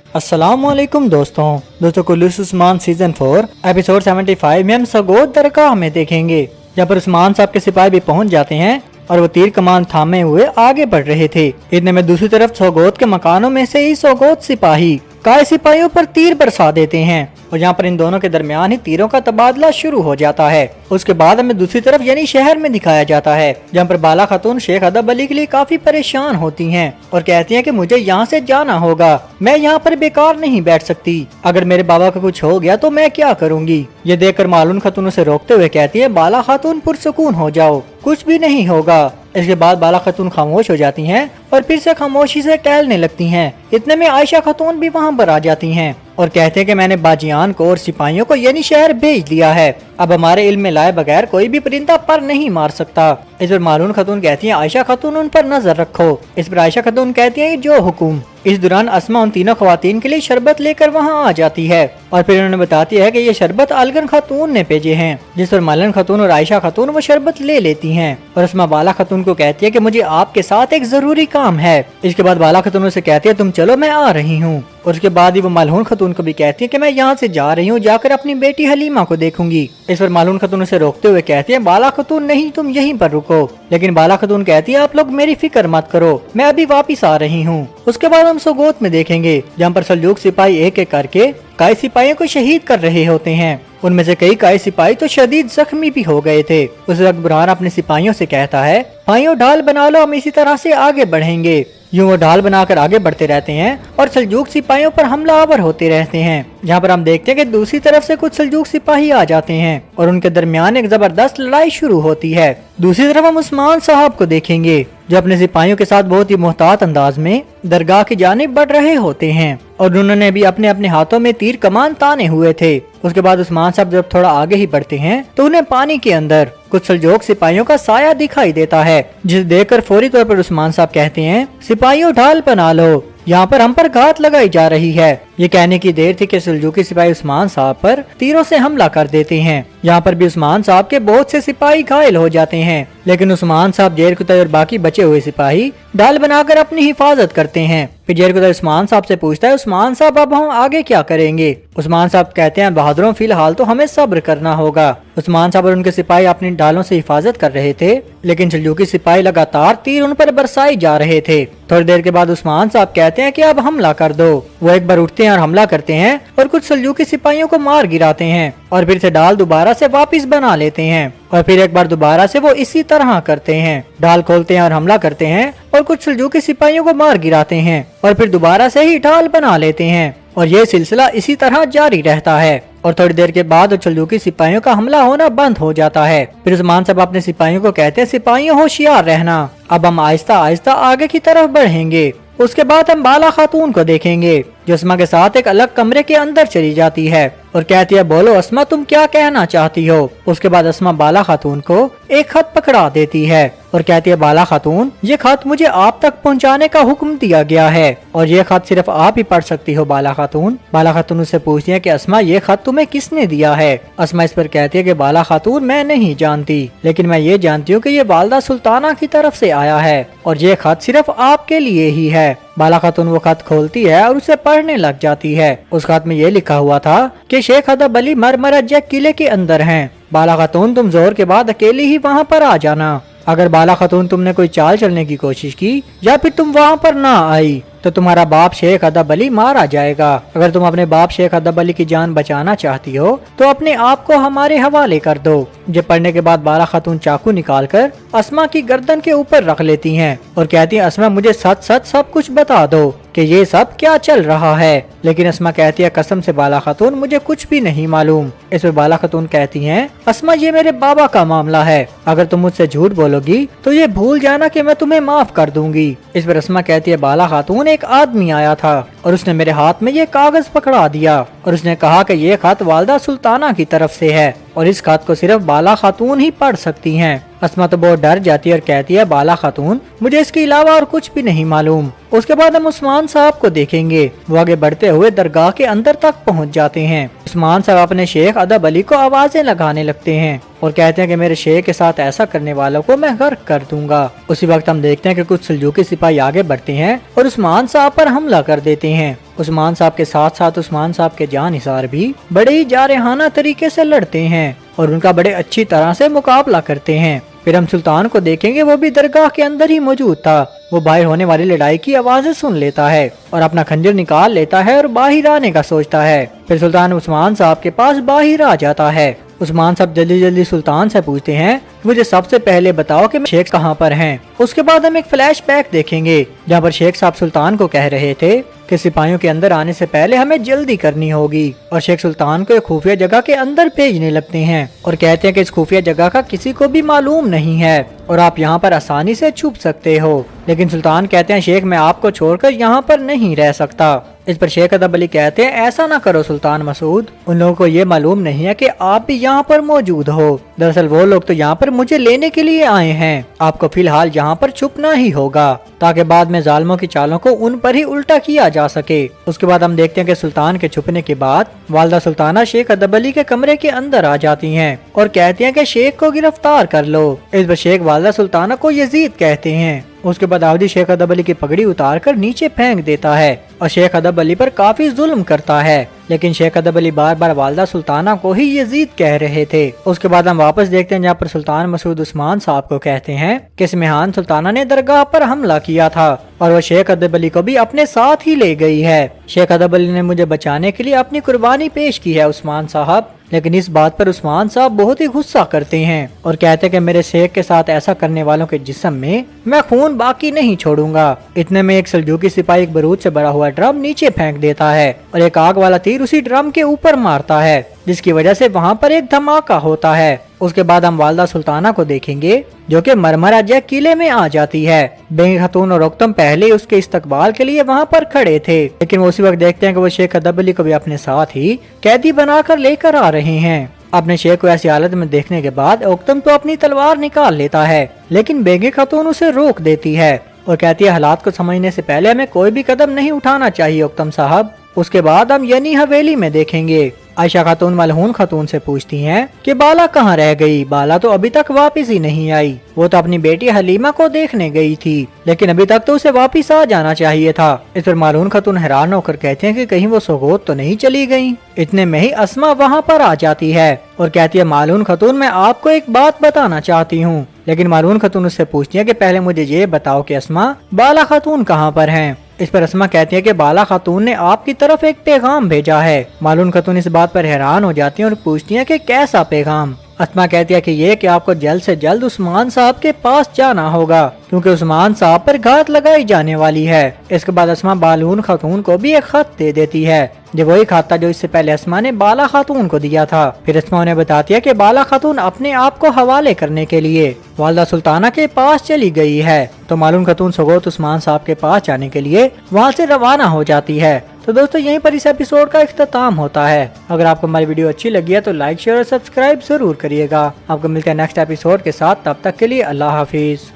अस्सलाम वालेकुम दोस्तों कुल्लूस उस्मान सीजन 4 एपिसोड 75 में हम सगोद दरगाह में देखेंगे, जहाँ पर उस्मान साहब के सिपाही भी पहुँच जाते हैं और वो तीर कमान थामे हुए आगे बढ़ रहे थे। इतने में दूसरी तरफ सगोद के मकानों में से ही सगोद सिपाही काय सिपाहियों पर तीर बरसा देते हैं और यहाँ पर इन दोनों के दरमियान ही तीरों का तबादला शुरू हो जाता है। उसके बाद हमें दूसरी तरफ यानी शहर में दिखाया जाता है, जहाँ पर बाला खातून शेख अदब अली के लिए काफी परेशान होती हैं और कहती हैं कि मुझे यहाँ से जाना होगा, मैं यहाँ पर बेकार नहीं बैठ सकती, अगर मेरे बाबा का कुछ हो गया तो मैं क्या करूँगी। ये देखकर मालून खातून उसे रोकते हुए कहती है, बाला खातून पुरसुकून हो जाओ, कुछ भी नहीं होगा। इसके बाद बाला खातून खामोश हो जाती हैं और फिर से खामोशी से टहलने लगती हैं। इतने में आयशा खातून भी वहाँ पर आ जाती हैं और कहते हैं कि मैंने बाजियान को और सिपाहियों को यानी शहर भेज दिया है, अब हमारे इल्म में लाए बगैर कोई भी परिंदा पर नहीं मार सकता। इस पर मालून खातून कहती है, आयशा खातून उन पर नजर रखो। इस पर आयशा खातून कहती है, जो हुकुम। इस दौरान अस्मा उन तीनों खवातीन के लिए शरबत लेकर वहाँ आ जाती है और फिर उन्होंने बताती है कि ये शरबत अलगन खातून ने भेजे हैं, जिस पर मालन खातून और आयशा खातून वो शरबत ले लेती हैं और अस्मा बाला खातून को कहती है कि मुझे आपके साथ एक जरूरी काम है। इसके बाद बाला खातून से कहती है, तुम चलो मैं आ रही हूँ। और उसके बाद ही वो मालून खातून को भी कहती है कि मैं यहाँ से जा रही हूँ, जाकर अपनी बेटी हलीमा को देखूंगी। इस पर मालून खातून उसे रोकते हुए कहती है, बाला खातून नहीं, तुम यहीं पर रुको। लेकिन बाला खातून कहती है, आप लोग मेरी फिक्र मत करो, मैं अभी वापिस आ रही हूँ। उसके बाद हम सगोद में देखेंगे, जहाँ पर सल्जूक सिपाही एक एक करके काय सिपाहियों को शहीद कर रहे होते हैं। उनमें से कई काय सिपाही तो शदीद जख्मी भी हो गए थे। उस वक्त बुरहान अपने सिपाहियों से कहता है, भाइयों ढाल बना लो, हम इसी तरह से आगे बढ़ेंगे। यूं वो ढाल बनाकर आगे बढ़ते रहते हैं और सल्जूक सिपाहियों पर हमलावर होते रहते हैं। जहाँ पर हम देखते हैं कि दूसरी तरफ से कुछ सल्जूक सिपाही आ जाते हैं और उनके दरमियान एक जबरदस्त लड़ाई शुरू होती है। दूसरी तरफ हम उस्मान साहब को देखेंगे, जो अपने सिपाहियों के साथ बहुत ही मुहतात अंदाज में दरगाह की जानिब बढ़ रहे होते हैं और उन्होंने भी अपने अपने हाथों में तीर कमान ताने हुए थे। उसके बाद उस्मान साहब जब थोड़ा आगे ही बढ़ते हैं तो उन्हें पानी के अंदर कुछ सल्जूक सिपाहियों का साया दिखाई देता है, जिसे देखकर फौरी तौर पर उस्मान साहब कहते हैं, सिपाहियों ढाल बना लो, यहाँ पर हम पर घात लगाई जा रही है। ये कहने की देर थी कि सल्जूकी सिपाही उस्मान साहब पर तीरों से हमला कर देते हैं। यहाँ पर भी उस्मान साहब के बहुत से सिपाही घायल हो जाते हैं, लेकिन उस्मान साहब जेर कुतई और बाकी बचे हुए सिपाही ढाल बनाकर अपनी हिफाजत करते हैं। फिर जेर कुतई उस्मान साहब से पूछता है, उस्मान साहब अब हम आगे क्या करेंगे। उस्मान साहब कहते हैं, बहादुरों फिलहाल तो हमें सब्र करना होगा। उस्मान साहब और उनके सिपाही अपनी ढालों से हिफाजत कर रहे थे, लेकिन सल्जूकी सिपाही लगातार तीर उन पर बरसाए जा रहे थे। थोड़ी देर के बाद उस्मान साहब कहते हैं कि अब हमला कर दो। वो एक बार उठते हैं और हमला करते हैं और कुछ सल्जूकी सिपाहियों को मार गिराते हैं और फिर से ढाल दोबारा से वापस बना लेते हैं और फिर एक बार दोबारा से वो इसी तरह करते हैं, ढाल खोलते हैं और हमला करते हैं और कुछ सल्जूकी सिपाहियों को मार गिराते हैं और फिर दोबारा से ही ढाल बना लेते हैं और ये सिलसिला इसी तरह जारी रहता है। और थोड़ी देर के बाद सल्जूकी सिपाहियों का हमला होना बंद हो जाता है। फिर उस्मान साहब अपने सिपाहियों को कहते हैं, सिपाहियों होशियार रहना, अब हम आहिस्ता आहिस्ता आगे की तरफ बढ़ेंगे। उसके बाद हम बाला खातून को देखेंगे, जो अस्मा के साथ एक अलग कमरे के अंदर चली जाती है और कहती है, बोलो अस्मा, तुम क्या कहना चाहती हो। उसके बाद अस्मा बाला खातून को एक खत पकड़ा देती है और कहती है, बाला खातून, ये खत मुझे आप तक पहुंचाने का हुक्म दिया गया है और ये खत सिर्फ आप ही पढ़ सकती हो बाला खातून। बाला खातून उससे पूछती है कि अस्मा, ये खत तुम्हें किसने दिया है। अस्मा इस पर कहती है कि बाला खातून, मैं नहीं जानती, लेकिन मैं ये जानती हूँ कि ये वालदा सुल्ताना की तरफ से आया है और ये खत सिर्फ आपके लिए ही है। बाला खातून वो खत खोलती है और उसे पढ़ने लग जाती है। उस खत में ये लिखा हुआ था कि शेख अदब अली मरमरजा किले के अंदर हैं। बाला खातून, तुम जोर के बाद अकेली ही वहाँ पर आ जाना। अगर बाला खातून तुमने कोई चाल चलने की कोशिश की या फिर तुम वहाँ पर ना आई तो तुम्हारा बाप शेख अदब अली मारा जाएगा। अगर तुम अपने बाप शेख अदब अली की जान बचाना चाहती हो तो अपने आप को हमारे हवाले कर दो। ये पढ़ने के बाद बाला खातून चाकू निकालकर अस्मा की गर्दन के ऊपर रख लेती हैं और कहती हैं, अस्मा, मुझे सच सच सब कुछ बता दो कि ये सब क्या चल रहा है। लेकिन अस्मा कहती है, कसम से बाला खातून, मुझे कुछ भी नहीं मालूम। इस पर बाला खातून कहती हैं, अस्मा, ये मेरे बाबा का मामला है, अगर तुम मुझसे झूठ बोलोगी तो ये भूल जाना कि मैं तुम्हें माफ कर दूंगी। इस पर अस्मा कहती है, बाला खातून, एक आदमी आया था और उसने मेरे हाथ में ये कागज पकड़ा दिया और उसने कहा कि ये खत वालदा सुल्ताना की तरफ से है और इस खत को सिर्फ बाला खातून ही पढ़ सकती हैं। अस्मा तो बहुत डर जाती है और कहती है बाला खातून मुझे इसके अलावा और कुछ भी नहीं मालूम। उसके बाद हम उस्मान साहब को देखेंगे। वो आगे बढ़ते हुए दरगाह के अंदर तक पहुंच जाते हैं। उस्मान साहब अपने शेख अदब अली को आवाजें लगाने लगते हैं और कहते हैं कि मेरे शेख के साथ ऐसा करने वालों को मैं गर्क कर दूंगा। उसी वक्त हम देखते हैं कि कुछ सल्जूकी सिपाही आगे बढ़ते हैं और उस्मान साहब पर हमला कर देते हैं। उस्मान साहब के साथ साथ उस्मान साहब के जानिसार भी बड़े ही जारहाना तरीके से लड़ते हैं और उनका बड़े अच्छी तरह से मुकाबला करते हैं। फिर हम सुल्तान को देखेंगे, वो भी दरगाह के अंदर ही मौजूद था। वो बाहर होने वाली लड़ाई की आवाजें सुन लेता है और अपना खंजर निकाल लेता है और बाहर आने का सोचता है। फिर सुल्तान उस्मान साहब के पास बाहर आ जाता है। उस्मान साहब जल्दी जल्दी सुल्तान से पूछते हैं मुझे सबसे पहले बताओ कि शेख कहाँ पर हैं। उसके बाद हम एक फ्लैश बैक देखेंगे जहाँ पर शेख साहब सुल्तान को कह रहे थे कि सिपाहियों के अंदर आने से पहले हमें जल्दी करनी होगी और शेख सुल्तान को एक खुफिया जगह के अंदर भेजने लगते हैं और कहते हैं कि इस खुफिया जगह का किसी को भी मालूम नहीं है और आप यहाँ पर आसानी से छुप सकते हो। लेकिन सुल्तान कहते हैं शेख मैं आपको छोड़कर यहाँ पर नहीं रह सकता। इस पर शेख अदब अली कहते हैं ऐसा ना करो सुल्तान मसूद, उन लोगों को ये मालूम नहीं है कि आप भी यहाँ पर मौजूद हो। दरअसल वो लोग तो यहाँ पर मुझे लेने के लिए आए हैं। आपको फिलहाल यहाँ पर छुपना ही होगा ताकि बाद में जालिमों की चालों को उन पर ही उल्टा किया जा सके। उसके बाद हम देखते हैं कि सुल्तान के छुपने के बाद वालदा सुल्ताना शेख अदब अली के कमरे के अंदर आ जाती हैं और कहती हैं कि शेख को गिरफ्तार कर लो। इस पर शेख वालदा सुल्ताना को यजीद कहते हैं। उसके बाद दाऊदी शेख अदब अली की पगड़ी उतार कर नीचे फेंक देता है और शेख अदब अली पर काफी जुल्म करता है। लेकिन शेख अदब अली बार बार वालदा सुल्ताना को ही यजीद कह रहे थे। उसके बाद हम वापस देखते हैं जहाँ पर सुल्तान मसूद उस्मान साहब को कहते हैं कि स्मेहान सुल्ताना ने दरगाह पर हमला किया था और वो शेख अदब अली को भी अपने साथ ही ले गई है। शेख अदब अली ने मुझे बचाने के लिए अपनी कुर्बानी पेश की है उस्मान साहब। लेकिन इस बात पर उस्मान साहब बहुत ही गुस्सा करते हैं और कहते हैं कि मेरे शेख के साथ ऐसा करने वालों के जिस्म में मैं खून बाकी नहीं छोड़ूंगा। इतने में एक सल्जूकी सिपाही एक बारूद से बड़ा हुआ ड्रम नीचे फेंक देता है और एक आग वाला तीर उसी ड्रम के ऊपर मारता है जिसकी वजह से वहाँ पर एक धमाका होता है। उसके बाद हम वालदा सुल्ताना को देखेंगे जो कि मरमरा जैक किले में आ जाती है। बेंग खातून और उक्तम पहले उसके इस्तकबाल के लिए वहाँ पर खड़े थे, लेकिन वो उसी वक्त देखते हैं कि वो शेख अदब अली को भी अपने साथ ही कैदी बनाकर लेकर आ रहे हैं। अपने शेख को ऐसी हालत में देखने के बाद उक्तम तो अपनी तलवार निकाल लेता है, लेकिन बेंगे खातून उसे रोक देती है और कहती है हालात को समझने से पहले हमें कोई भी कदम नहीं उठाना चाहिए उक्तम साहब। उसके बाद हम यनी हवेली में देखेंगे। आयशा खातून मलहून खातून से पूछती हैं कि बाला कहाँ रह गई। बाला तो अभी तक वापस ही नहीं आई। वो तो अपनी बेटी हलीमा को देखने गई थी, लेकिन अभी तक तो उसे वापस आ जाना चाहिए था। इस पर मलहून खातून हैरान होकर कहते हैं कि कहीं वो सोगोत तो नहीं चली गई। इतने में ही अस्मा वहाँ पर आ जाती है और कहती है मलहून खातून मैं आपको एक बात बताना चाहती हूँ। लेकिन मलहून खातून उससे पूछती है कि पहले मुझे ये बताओ कि अस्मा बाला खातून कहाँ पर हैं। इस पर अस्मा कहती है कि बाला खातून ने आपकी तरफ एक पैगाम भेजा है। मलहून खातून इस बात पर हैरान हो जाती है और पूछती है कि कैसा पैगाम। अस्मा कहती है कि ये कि आपको जल्द से जल्द उस्मान साहब के पास जाना होगा क्योंकि उस्मान साहब पर घात लगाई जाने वाली है। इसके बाद अस्मा मलहून खातून को भी एक खत दे देती है जो वही खत था जो इससे पहले अस्मा ने बाला खातून को दिया था। फिर अस्मा उन्हें बताती है कि बाला खातून अपने आप को हवाले करने के लिए वालदा सुल्ताना के पास चली गई है। तो मलहून खातून सोगोत उस्मान साहब के पास जाने के लिए वहाँ से रवाना हो जाती है। तो दोस्तों यहीं पर इस एपिसोड का इख्तिताम होता है। अगर आपको हमारी वीडियो अच्छी लगी है तो लाइक शेयर और सब्सक्राइब जरूर करिएगा। आपको मिलते हैं नेक्स्ट एपिसोड के साथ, तब तक के लिए अल्लाह हाफिज।